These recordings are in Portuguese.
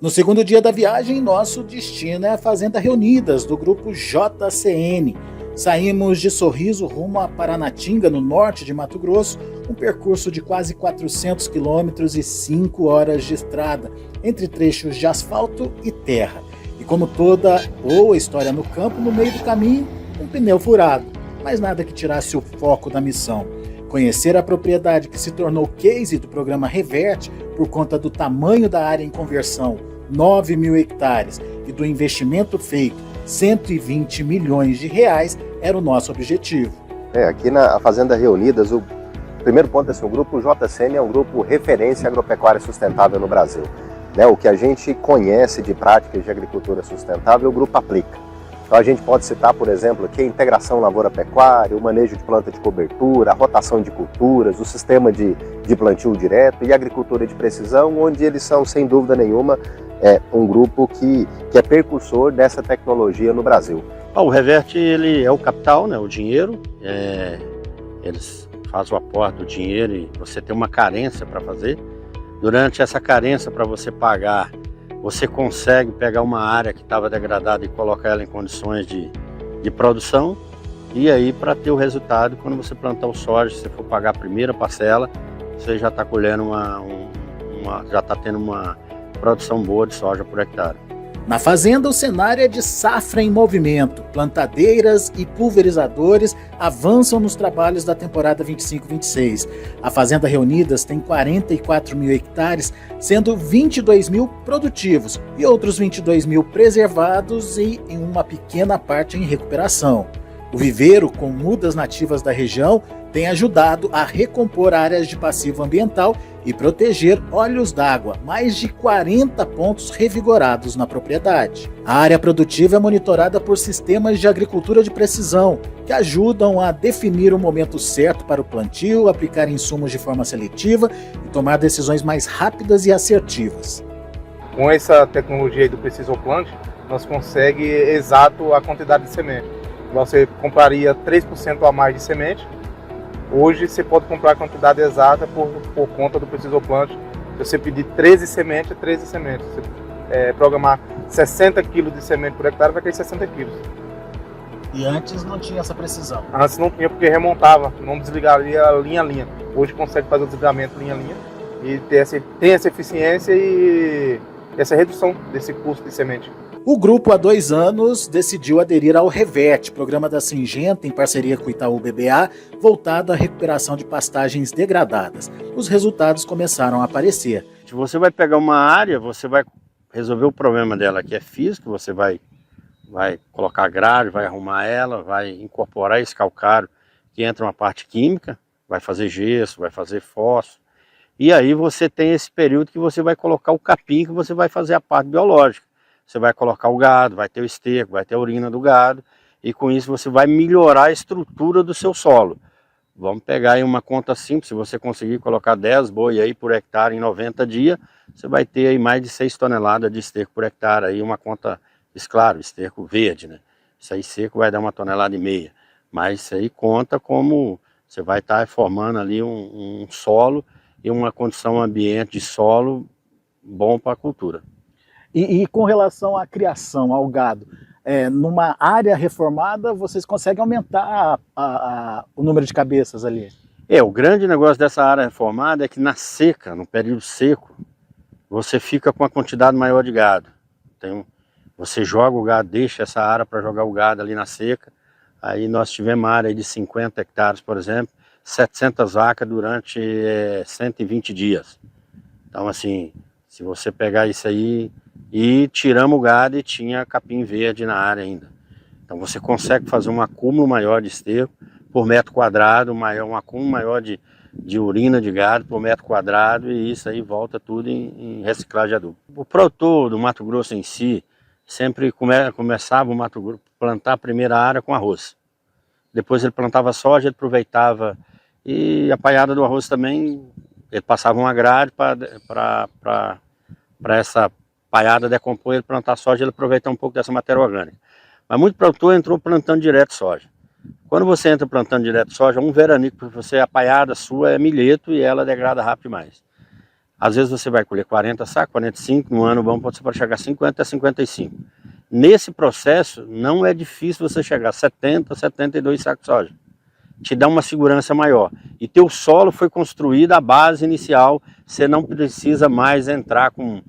No segundo dia da viagem, nosso destino é a Fazenda Reunidas, do grupo JCN. Saímos de Sorriso rumo a Paranatinga, no norte de Mato Grosso, um percurso de quase 400 quilômetros e 5 horas de estrada, entre trechos de asfalto e terra. E como toda boa história no campo, no meio do caminho, um pneu furado, mas nada que tirasse o foco da missão. Conhecer a propriedade que se tornou case do programa Reverte por conta do tamanho da área em conversão, 9.000 hectares, e do investimento feito, 120 milhões de reais, era o nosso objetivo. Aqui na Fazenda Reunidas, o primeiro ponto é assim, o grupo JCN é um grupo referência agropecuária sustentável no Brasil. O que a gente conhece de práticas de agricultura sustentável, o grupo aplica. Então a gente pode citar, por exemplo, aqui a integração lavoura-pecuária, o manejo de planta de cobertura, a rotação de culturas, o sistema de plantio direto e a agricultura de precisão, onde eles são, sem dúvida nenhuma, um grupo que é precursor dessa tecnologia no Brasil. O Reverte, ele é o capital, o dinheiro, eles fazem o aporte do dinheiro e você tem uma carência para fazer. Durante essa carência para você pagar, você consegue pegar uma área que estava degradada e colocar ela em condições de produção. E aí, para ter o resultado, quando você plantar o soja, se você for pagar a primeira parcela, você já está colhendo já está tendo uma produção boa de soja por hectare. Na fazenda, o cenário é de safra em movimento. Plantadeiras e pulverizadores avançam nos trabalhos da temporada 25-26. A Fazenda Reunidas tem 44 mil hectares, sendo 22 mil produtivos e outros 22 mil preservados e em uma pequena parte em recuperação. O viveiro, com mudas nativas da região, tem ajudado a recompor áreas de passivo ambiental e proteger olhos d'água, mais de 40 pontos revigorados na propriedade. A área produtiva é monitorada por sistemas de agricultura de precisão, que ajudam a definir o momento certo para o plantio, aplicar insumos de forma seletiva e tomar decisões mais rápidas e assertivas. Com essa tecnologia do Precision Plant, nós conseguimos exato a quantidade de semente. Você compraria 3% a mais de semente. Hoje você pode comprar a quantidade exata por conta do Precision Plant. Se você pedir 13 sementes, é 13 sementes. Se você programar 60 kg de semente por hectare, vai cair 60 kg. E antes não tinha essa precisão? Antes não tinha, porque remontava, não desligaria linha a linha. Hoje consegue fazer o desligamento linha a linha e tem essa eficiência e essa redução desse custo de semente. O grupo, há 2 anos, decidiu aderir ao Reverte, programa da Syngenta, em parceria com o Itaú BBA, voltado à recuperação de pastagens degradadas. Os resultados começaram a aparecer. Se você vai pegar uma área, você vai resolver o problema dela, que é físico, você vai colocar grade, vai arrumar ela, vai incorporar esse calcário, que entra uma parte química, vai fazer gesso, vai fazer fósforo. E aí você tem esse período que você vai colocar o capim, que você vai fazer a parte biológica. Você vai colocar o gado, vai ter o esterco, vai ter a urina do gado, e com isso você vai melhorar a estrutura do seu solo. Vamos pegar aí uma conta simples, se você conseguir colocar 10 boi aí por hectare em 90 dias, você vai ter aí mais de 6 toneladas de esterco por hectare, aí uma conta, claro, esterco verde, Isso aí seco vai dar 1,5 toneladas, mas isso aí conta como você vai estar formando ali um solo e uma condição ambiente de solo bom para a cultura. E com relação à criação, ao gado, numa área reformada, vocês conseguem aumentar o número de cabeças ali? O grande negócio dessa área reformada é que na seca, no período seco, você fica com uma quantidade maior de gado. Você joga o gado, deixa essa área para jogar o gado ali na seca. Aí nós tivemos uma área de 50 hectares, por exemplo, 700 vacas durante 120 dias. Então, assim, se você pegar isso aí, e tiramos o gado e tinha capim verde na área ainda. Então você consegue fazer um acúmulo maior de esterco por metro quadrado, um acúmulo maior de urina de gado por metro quadrado, e isso aí volta tudo em reciclagem de adubo. O produtor do Mato Grosso em si, sempre começava o Mato Grosso a plantar a primeira área com arroz. Depois ele plantava soja, ele aproveitava, e a palhada do arroz também, ele passava uma grade para essa palhada decompor, ele plantar soja, ele aproveitar um pouco dessa matéria orgânica. Mas muito produtor entrou plantando direto soja. Quando você entra plantando direto soja, um veranico, porque a palhada sua é milheto e ela degrada rápido demais. Às vezes você vai colher 40 sacos, 45, no ano bom você pode chegar a 50 a 55. Nesse processo, não é difícil você chegar a 70, 72 sacos de soja. Te dá uma segurança maior. E teu solo foi construído, a base inicial, você não precisa mais entrar com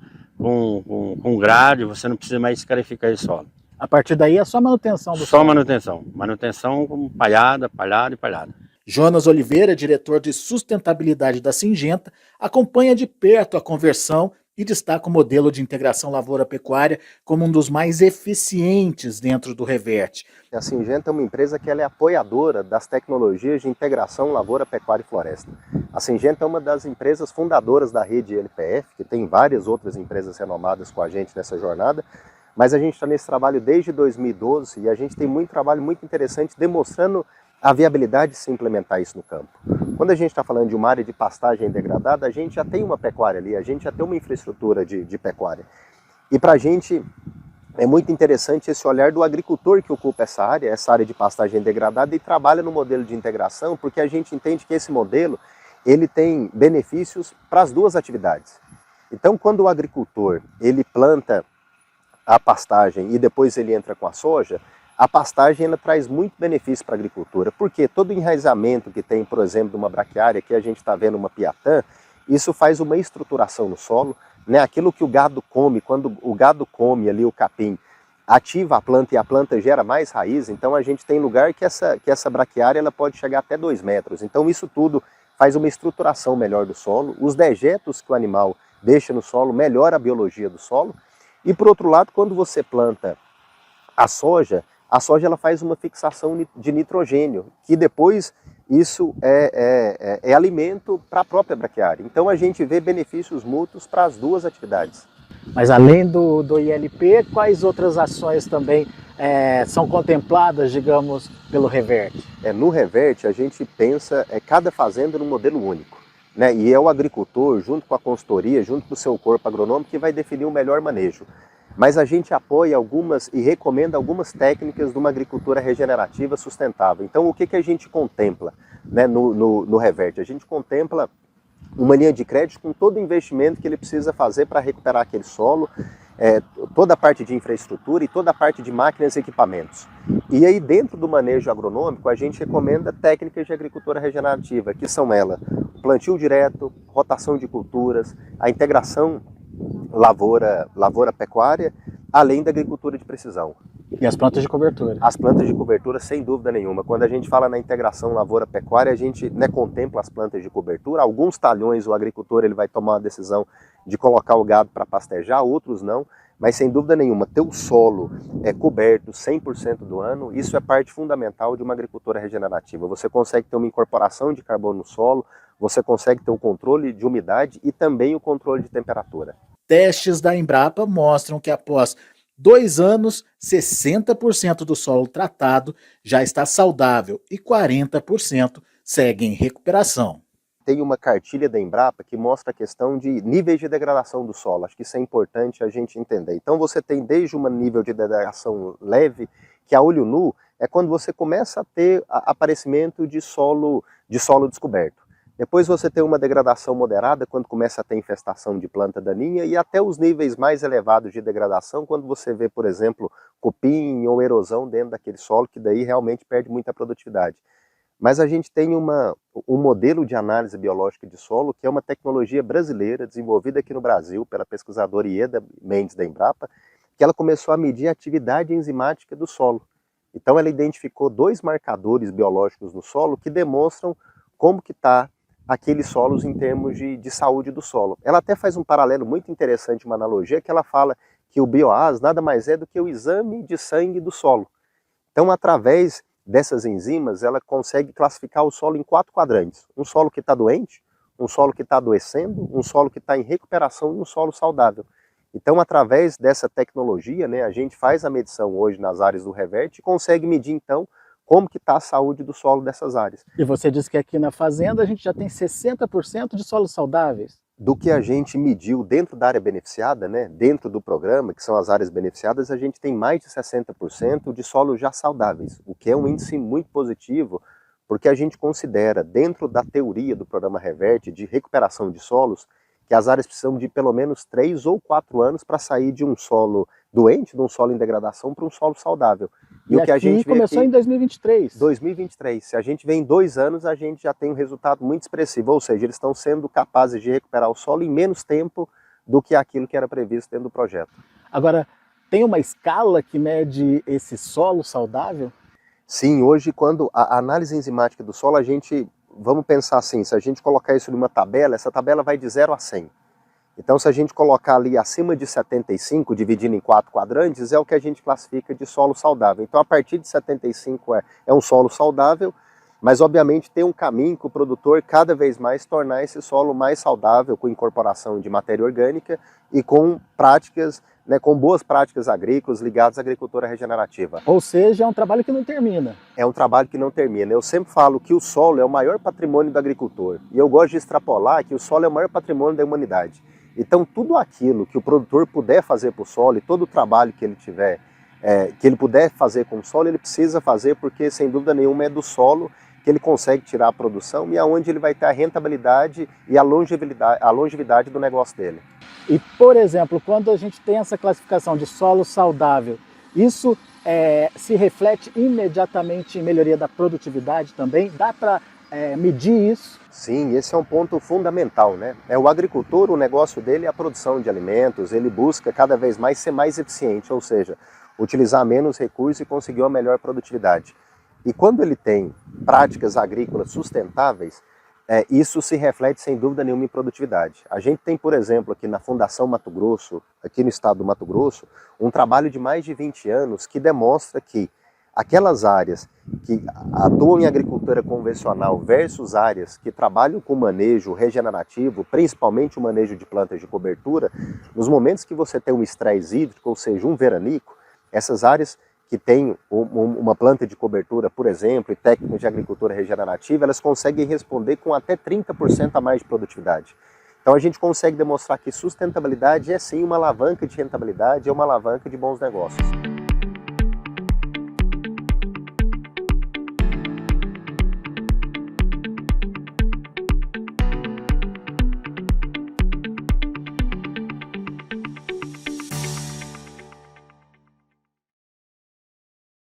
grade, você não precisa mais escarificar esse solo. A partir daí é só manutenção do Só solo. manutenção com palhada, palhada e palhada. Jonas Oliveira, diretor de sustentabilidade da Syngenta, acompanha de perto a conversão e destaca o modelo de integração lavoura-pecuária como um dos mais eficientes dentro do Revert. A Syngenta é uma empresa que ela é apoiadora das tecnologias de integração lavoura, pecuária e floresta. A Syngenta é uma das empresas fundadoras da rede LPF, que tem várias outras empresas renomadas com a gente nessa jornada, mas a gente está nesse trabalho desde 2012 e a gente tem muito trabalho muito interessante demonstrando a viabilidade de se implementar isso no campo. Quando a gente está falando de uma área de pastagem degradada, a gente já tem uma pecuária ali, a gente já tem uma infraestrutura de pecuária. E para a gente é muito interessante esse olhar do agricultor que ocupa essa área de pastagem degradada e trabalha no modelo de integração, porque a gente entende que esse modelo ele tem benefícios para as duas atividades. Então, quando o agricultor ele planta a pastagem e depois ele entra com a soja, a pastagem ela traz muito benefício para a agricultura, porque todo enraizamento que tem, por exemplo, de uma braquiária, que a gente está vendo uma piatã, isso faz uma estruturação no solo, né? Aquilo que o gado come, quando o gado come ali o capim, ativa a planta e a planta gera mais raiz, então a gente tem lugar que essa braquiária ela pode chegar até 2 metros, então isso tudo faz uma estruturação melhor do solo, os dejetos que o animal deixa no solo melhora a biologia do solo, e por outro lado, quando você planta a soja ela faz uma fixação de nitrogênio, que depois isso é alimento para a própria braquiária. Então a gente vê benefícios mútuos para as duas atividades. Mas além do ILP, quais outras ações também são contempladas, digamos, pelo Revert? No Revert a gente pensa cada fazenda num modelo único, né? E é o agricultor, junto com a consultoria, junto com o seu corpo agronômico, que vai definir o melhor manejo. Mas a gente apoia algumas e recomenda algumas técnicas de uma agricultura regenerativa sustentável. Então o que a gente contempla, né, no Revert? A gente contempla uma linha de crédito com todo o investimento que ele precisa fazer para recuperar aquele solo, toda a parte de infraestrutura e toda a parte de máquinas e equipamentos. E aí dentro do manejo agronômico a gente recomenda técnicas de agricultura regenerativa, que são elas: plantio direto, rotação de culturas, a integração lavoura-pecuária, além da agricultura de precisão. E as plantas de cobertura? As plantas de cobertura, sem dúvida nenhuma. Quando a gente fala na integração lavoura-pecuária, a gente contempla as plantas de cobertura. Alguns talhões o agricultor ele vai tomar a decisão de colocar o gado para pastejar, outros não. Mas sem dúvida nenhuma, ter o solo coberto 100% do ano, isso é parte fundamental de uma agricultura regenerativa. Você consegue ter uma incorporação de carbono no solo, você consegue ter o controle de umidade e também o controle de temperatura. Testes da Embrapa mostram que após 2 anos, 60% do solo tratado já está saudável e 40% segue em recuperação. Tem uma cartilha da Embrapa que mostra a questão de níveis de degradação do solo. Acho que isso é importante a gente entender. Então você tem desde um nível de degradação leve, que a olho nu é quando você começa a ter aparecimento de solo descoberto. Depois você tem uma degradação moderada, quando começa a ter infestação de planta daninha, e até os níveis mais elevados de degradação, quando você vê, por exemplo, cupim ou erosão dentro daquele solo, que daí realmente perde muita produtividade. Mas a gente tem um modelo de análise biológica de solo, que é uma tecnologia brasileira, desenvolvida aqui no Brasil pela pesquisadora Ieda Mendes da Embrapa, que ela começou a medir a atividade enzimática do solo. Então ela identificou 2 marcadores biológicos no solo que demonstram como que está aqueles solos em termos de saúde do solo. Ela até faz um paralelo muito interessante, uma analogia, que ela fala que o bioás nada mais é do que o exame de sangue do solo. Então, através dessas enzimas, ela consegue classificar o solo em 4 quadrantes. Um solo que está doente, um solo que está adoecendo, um solo que está em recuperação e um solo saudável. Então, através dessa tecnologia, né, a gente faz a medição hoje nas áreas do Revert e consegue medir, então, como que está a saúde do solo dessas áreas. E você disse que aqui na fazenda a gente já tem 60% de solos saudáveis. Do que a gente mediu dentro da área beneficiada, né, dentro do programa, que são as áreas beneficiadas, a gente tem mais de 60% de solos já saudáveis, o que é um índice muito positivo, porque a gente considera, dentro da teoria do programa Revert de recuperação de solos, que as áreas precisam de pelo menos 3 ou 4 anos para sair de um solo doente, de um solo em degradação, para um solo saudável. E o que a gente começou em 2023. 2023. Se a gente vê em 2 anos, a gente já tem um resultado muito expressivo, ou seja, eles estão sendo capazes de recuperar o solo em menos tempo do que aquilo que era previsto dentro do projeto. Agora, tem uma escala que mede esse solo saudável? Sim, hoje quando a análise enzimática do solo, vamos pensar assim, se a gente colocar isso numa tabela, essa tabela vai de 0 a 100. Então se a gente colocar ali acima de 75, dividindo em 4 quadrantes, é o que a gente classifica de solo saudável. Então a partir de 75 é um solo saudável, mas obviamente tem um caminho que o produtor cada vez mais tornar esse solo mais saudável, com incorporação de matéria orgânica e com práticas, com boas práticas agrícolas ligadas à agricultura regenerativa. Ou seja, é um trabalho que não termina. É um trabalho que não termina. Eu sempre falo que o solo é o maior patrimônio do agricultor. E eu gosto de extrapolar que o solo é o maior patrimônio da humanidade. Então tudo aquilo que o produtor puder fazer para o solo e todo o trabalho que ele tiver, que ele puder fazer com o solo, ele precisa fazer, porque sem dúvida nenhuma é do solo que ele consegue tirar a produção e aonde ele vai ter a rentabilidade e a longevidade do negócio dele. E, por exemplo, quando a gente tem essa classificação de solo saudável, isso se reflete imediatamente em melhoria da produtividade também? Dá para medir isso? Sim, esse é um ponto fundamental, né? O agricultor, o negócio dele é a produção de alimentos, ele busca cada vez mais ser mais eficiente, ou seja, utilizar menos recursos e conseguir uma melhor produtividade. E quando ele tem práticas agrícolas sustentáveis, isso se reflete sem dúvida nenhuma em produtividade. A gente tem, por exemplo, aqui na Fundação Mato Grosso, aqui no estado do Mato Grosso, um trabalho de mais de 20 anos que demonstra que aquelas áreas que atuam em agricultura convencional versus áreas que trabalham com manejo regenerativo, principalmente o manejo de plantas de cobertura, nos momentos que você tem um estresse hídrico, ou seja, um veranico, essas áreas que têm uma planta de cobertura, por exemplo, e técnicas de agricultura regenerativa, elas conseguem responder com até 30% a mais de produtividade. Então a gente consegue demonstrar que sustentabilidade é sim uma alavanca de rentabilidade, é uma alavanca de bons negócios.